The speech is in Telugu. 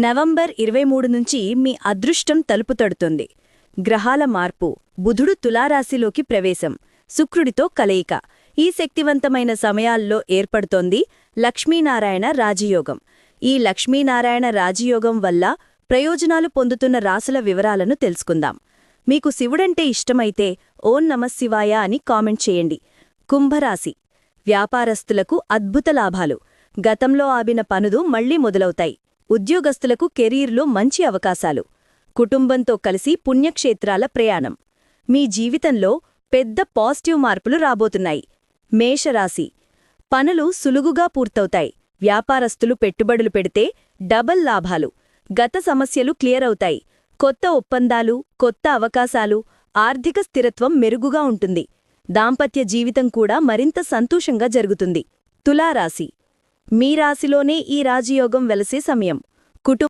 నవంబర్ 23 నుంచి మీ అదృష్టం తలుపు తడుతుంది. గ్రహాల మార్పు, బుధుడు తులారాశిలోకి ప్రవేశం, శుక్రుడితో కలయిక. ఈ శక్తివంతమైన సమయాల్లో ఏర్పడుతోంది లక్ష్మీనారాయణ రాజయోగం. ఈ లక్ష్మీనారాయణ రాజయోగం వల్ల ప్రయోజనాలు పొందుతున్న రాసుల వివరాలను తెలుసుకుందాం. మీకు శివుడంటే ఇష్టమైతే ఓం నమఃశివాయ అని కామెంట్ చేయండి. కుంభరాశి. వ్యాపారస్తులకు అద్భుత లాభాలు. గతంలో ఆగిన పనులు మళ్లీ మొదలవుతాయి. ఉద్యోగస్తులకు కెరీర్లో మంచి అవకాశాలు. కుటుంబంతో కలిసి పుణ్యక్షేత్రాల ప్రయాణం. మీ జీవితంలో పెద్ద పాజిటివ్ మార్పులు రాబోతున్నాయి. మేషరాశి. పనులు సులువుగా పూర్తవుతాయి. వ్యాపారస్తులు పెట్టుబడులు పెడితే డబల్ లాభాలు. గత సమస్యలు క్లియర్ అవుతాయి. కొత్త ఒప్పందాలు, కొత్త అవకాశాలు, ఆర్థిక స్థిరత్వం మెరుగుగా ఉంటుంది. దాంపత్య జీవితం కూడా మరింత సంతోషంగా జరుగుతుంది. తులారాశి. మీ రాశిలోనే ఈ రాజయోగం వెలసే సమయం.